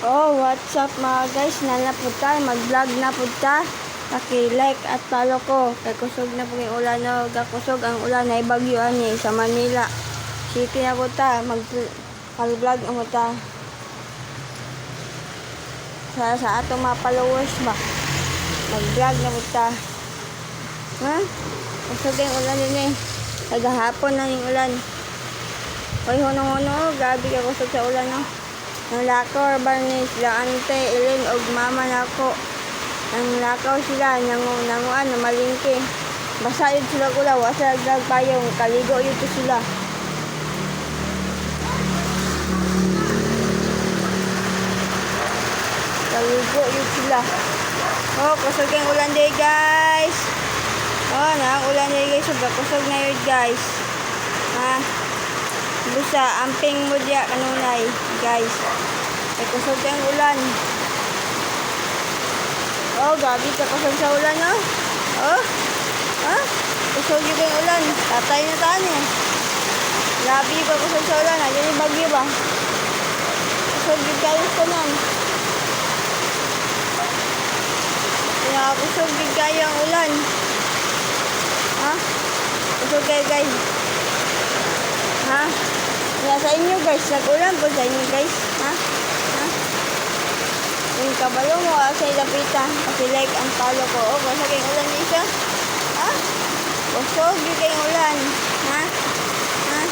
Oh, what's up mga guys? Nanapod tayo, mag-vlog na po ta. Paki-like at follow ko. Kay kusog na po yung ulan no. Gakusog ang ulan na ibagyo ani sa Manila. City na po ta, mag-vlog na po ta. Sa atong mga followers ba? Mag-vlog na po ta. Ha? Kusog yung ulan din eh. Kagahapon na yung ulan. Hoy, hono-hono, gabi ka kusog sa ulan no. Ang lakaw, Barnes, sila ante, Ellen, og mama nako. Ang lakaw sila, nanguan, na malingki. Basa yun sila kula, wasa nagpayong, kaligo yun to sila. Kaligo yun sila. Oh, kusog yung ulan day guys. Oh, ang ulan day guys, sobrang kusog na yun guys. Ha? Busa, amping mo diya kanunay, guys. Ay kusog yung ulan. Oh, gabi ka kusog sa ulan, no? Oh, ha? Kusog yung ulan. Tatay na taan eh. Gabi ka kusog sa ulan. Ayan yung bagyo ba? Kusog yung kayo sa nan. Kusog yung kayo ang ulan. Ha? Kusog kayo, guys. Ha? Wala sa inyo guys, nag-ulan po sa inyo guys. Ha? Ha? Yung kabalo mo, sa ilapita. Kasi like ang follow ko. O, basta kayong ulan din siya. Ha? Kusog yung kayong ulan. Ha? Ha?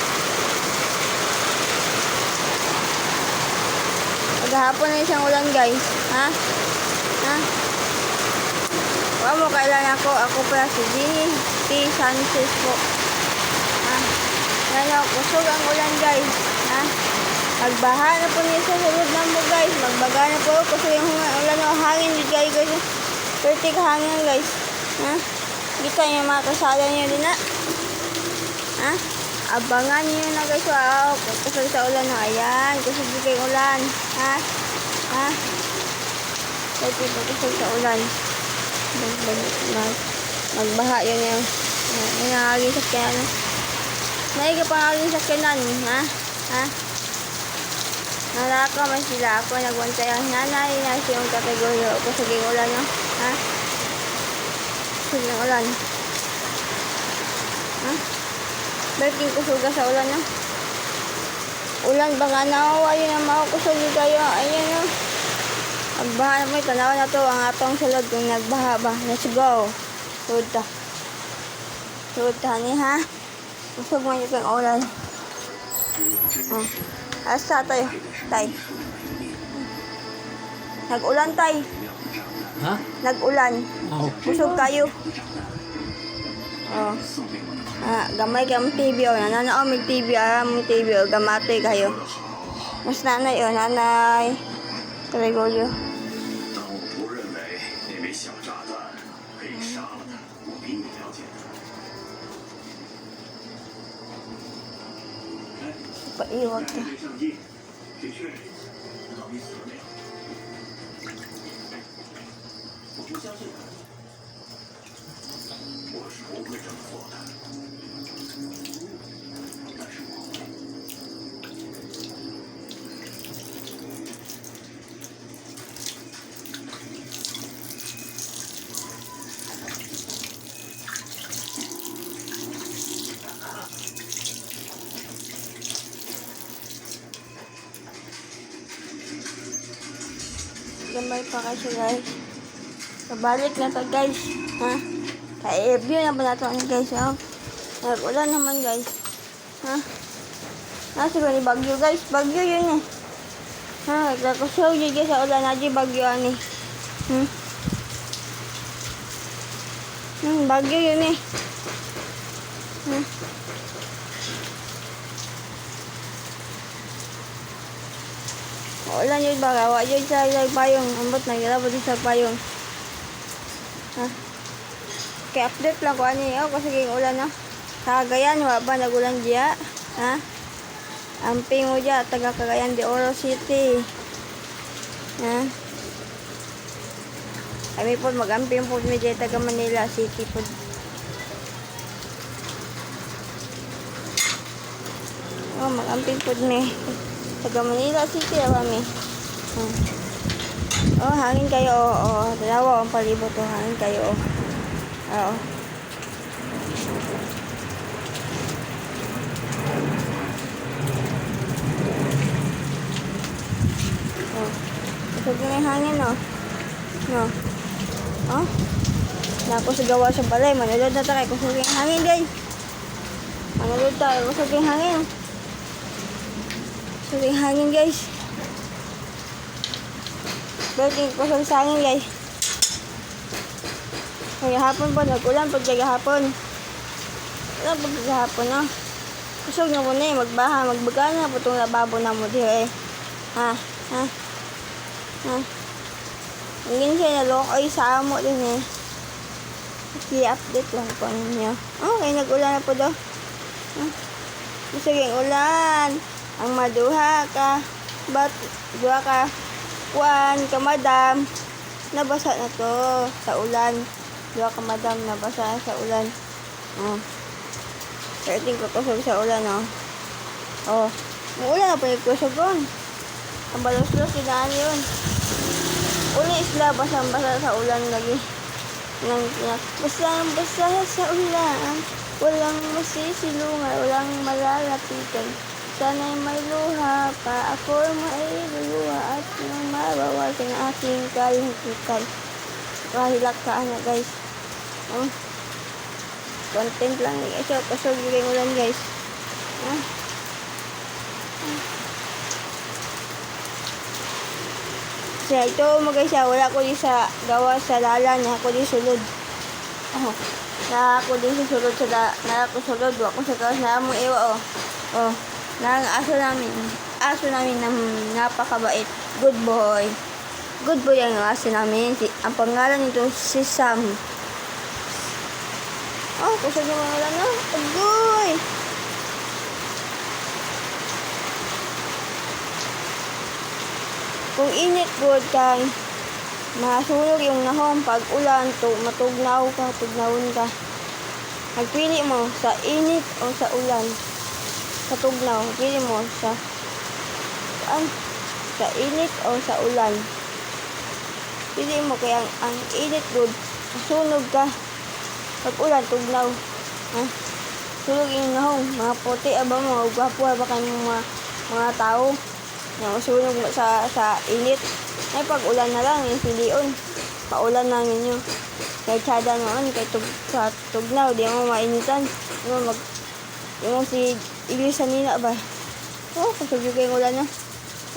Maghapon na isang ulan guys. Ha? Ha? Huwag mo kailan ako. Ako pala si Ginny T. Sanchez po. Ha? Yan o, kusog ang ulan guys. Ha? Magbaha na po niya sa sulod na mo guys. Magbaga na po. Kusog yung ulan o. Hangin yun guys. Pertik hangin guys. Ha? Kita yung mga kasala nyo din na. Ha? Abangan nyo na guys. Wow. Kusog sa ulan o. Ayan. Kusog yung kayong ulan. Ha? Ha? Kusog sa ulan. Magbaha yun yung. Yung nangagin sa kaya na. Naiga pa nga sa kanan, ha? Ha? Nalaka man sila ako, nagwantay ang nanay na siyang kategorya ako sa ulan, no? Ha? Sa ulan. Ha? Berking kusuga sa ulan, no? Ulan, baka nawawa yun ang makukusugi kayo. Ayan, no? Magbaha na mo, tanawa na to ang atong sulod kung nagbaha ba. Let's go. Sulod ta. Sulod ta ni, ha? Kusog mo yung ulan. Oh. Asa tayo? Tay. Nag-ulan tay. Ha? Nag-ulan. Oh. Kusog kayo. Oh. Gamay ka mong TV o. Nananaw may TV. Mong TV o. Gamate kayo. Mas nanay o. Nanay. Karegolyo. Paiwag ka. Gamay pa kasi guys. Kabalik na to guys. Ha? Ka-review na ba nato guys? Ha? Nag-ulan naman guys. Ha? Nasa ba ni bagyo guys? Bagyo yun eh. Ha? Nagkakusog yun guys sa ulan. Nadyo bagyo ani. Bagyo yun eh. Ulan yun ba? Kawa yun sa payong. Ambot na gilabot yun sa payong. Ha? Kaya update lang ko ano yun. Kasi kayong ulan na. Kagayan, waba nagulan diya. Ha? Amping mo diya. Taga Cagayan de Oro City. Ha? Kami po mag-amping po mi diya taga Manila City po. Oh, mag-amping po mi. Taga Manila City kami. Oh, hangin kayo. Oh, dalawa ang palibot. Oh, hangin kayo. Oh. Oo. Oh. Kusog na yung hangin, oh. No. Oh. Naku sa gawa sa balay. Manulod na tayo. Kusog yung hangin, guys. Manulod tayo. Kusog yung hangin. Kusog yung hangin, guys. Berting kusog sa hangin, guys. Hapon po, nag-ulan pag hapon. Ulan pag hapon, no? Kusog na po na eh, magbaha, magbaga na po itong lababo na mo diyo eh. Ha? Ha? Ha? Hingin siya nalok ay sa amo din eh. I-update lang po ninyo. Okay, nag-ulan na po daw. Kusog yung ulan. Ang maduha ka. Ba't duha ka? Kuan ka madam. Nabasa na to sa ulan. Duha ka madam, nabasa sa ulan. Oh. Certain ko kusog sa ulan, oh. Oh. Muulan na pa yung kusogon. Ang balos-los, sinaan yun. Uli isla, basang-basa sa ulan lagi. Basang-basa sa ulan. Walang masisilungan, walang malalapitan. Sana'y may luha pa. Ako may luluha at mabawas ang aking kalimutan. Kahilak ka na, guys. Oh. Content lang ni guys. So, kusog yung ulan, guys. Siya, ito mo guys, wala ko di sa gawa sa lala niya. Ako di sulod. Oh. Na ako di sa sulod sa na ako sulod. Ako sa gawas na mo iwa, oh. Oh. Na aso namin. Aso namin na napakabait. Good boy. Good boy ang aso namin. Ang pangalan nito si Sam. Oh, kusog yung mga ulan na. Agoy! Kung init good kang masunog yung nahon pag ulan, matugnaw ka, tugnawon ka. Magpili mo sa init o sa ulan. Sa tugnaw, pili mo sa init o sa ulan. Pili mo kaya ang init good, masunog ka. Pag ulan, tugnaw. Ha? Sulog yung nahong. Mga puti, aba mga gwapo, aba kayong mga tao. Masunog sa init. Ay, pag ulan na lang, yung pilion. Paulan lang ninyo. Kaya tsada naman, kaya sa tugnaw, di mo mainitan. Di mo si Ilisan nila ba? Oh, kusog yung ulan na.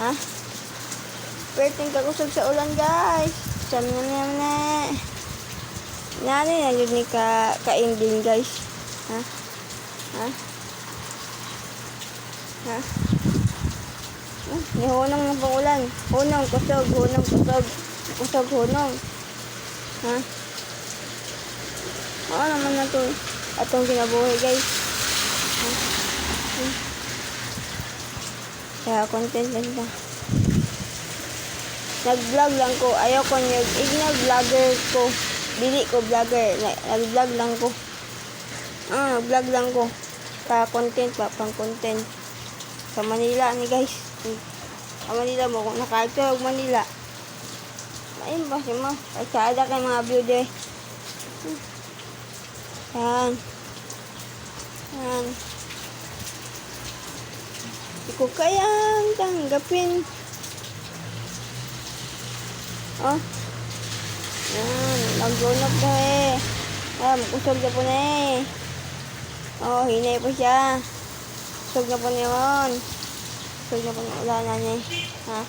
Ha? Perting kakusog sa ulan, guys. Sabi na. Nani na yun ni ka-ending, guys. Ha? Ha? Ha? Ni hunong ng pangulan. Hunong, kusog, hunong, kusog. Kusog, hunong. Ha? Oo naman na ito. Atong kinabuhi, guys. Ha? Ha? Kaya content lang ito. Nag-vlog lang ko. Ayaw ko nyo. Vlogger ko. Dili ko vlogger. Nag-vlog lang ko. Vlog lang ko. Para content pa. Pang content. Sa Manila ni guys. Sa Manila mo. Kung nakaagtog Manila. Ayun ba siya mo. Kasyada kay mga view de. Yan. Yan. Di ko kayang tanggapin. Oh. Yan, nag-gunok na eh. Kusog na po na eh. Oh, hinay po siya. Kusog na po na yun. Kusog na po na ulanan niya. Ha?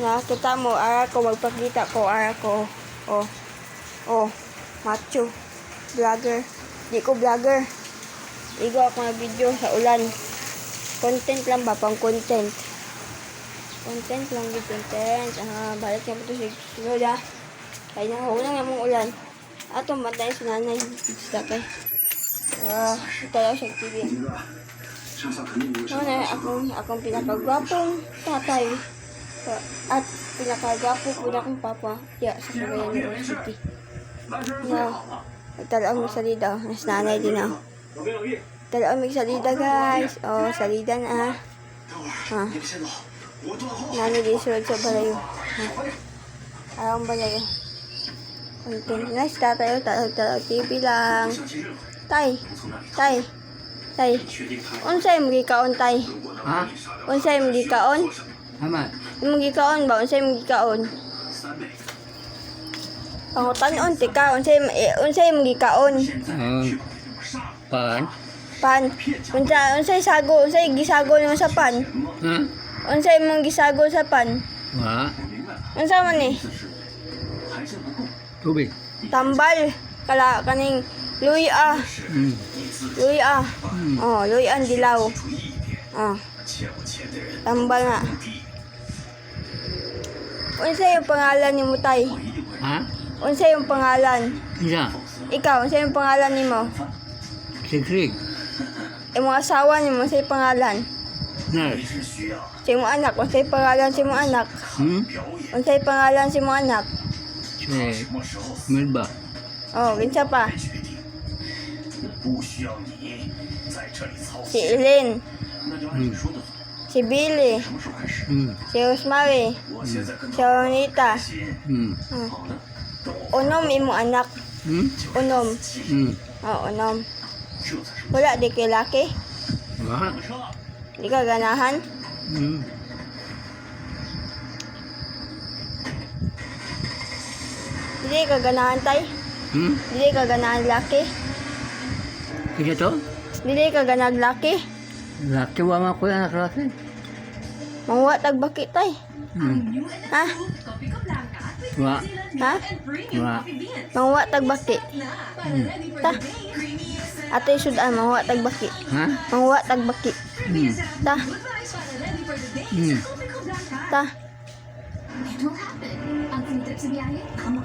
Nakita mo, ara ko, magpakita ko, ara ko. Oh. Oh, macho. Vlogger. Di ko vlogger. Igo ako na video sa ulan. Content lang ba? Pang content. Content lang din, content. Balik na po ito si Lola. Kaya nahulang na mong ulan. Ato, matay si nanay. Sakay. Ito lang siya TV. Akong pinakagwapong tatay. At pinakagwapong papa. Sa Cagayan University. Nagtalaang may salida. Mas nanay din ako. Nagtalaang may salida, guys. Oh, salida na. Nanay din sunod sa balayo. Ayaw ba na yun? Content na sila tayo. Talo TV lang. Tay. Unsay mo gikaon, tay? Ha? Unsay mo gikaon? Ama. Mo gikaon ba? Unsay mo gikaon? Pangutan-on, tika. Unsay mo gikaon? Pan. Pan. Unsay sago? Unsay gisago mo sa pan? Ha? Unsay mong gisago sa pan? Wa. Unsa man ni? Tubig. Tambal. Kaning luya. Hmm. Luya. Oh, luya ang dilaw. Oh. Tambal nga. Unsa yung pangalan ni mo, tay? Ha? Unsa yung pangalan? Isa. Ikaw, unsa yung pangalan ni mo? Sikrig. Imong asawa ni mo, unsa yung pangalan? Nurse. Sa imong anak, unsa yung pangalan sa imong anak? Unsa yung pangalan sa imong anak? Si Melba. Oh, kinsa pa? Si Ellen. Si Billy. Si Rosemary. Si Ronita. Unom imo anak. Unom. Oh, unom. Wala di kay laki. Wa. Di ka ganahan. Di ka ganahan, tay. Di ka ganahan laki. Kaya to? Di ka ganahan laki. Laki wa man ko yan nakalaki. Mangwa tagbaki, tay. Ha? Wa. Ha? Wa. Mangwa tagbaki. Ta. Ate sudan mangwa tagbaki. Ha? Mangwa tagbaki. Ta. Ta.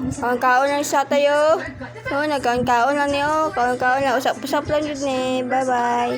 Kaon-kaon lang sa tayo. No, nagkaon-kaon lang niyo. Kaon-kaon lang. Usap-usap lang yun eh. Bye-bye.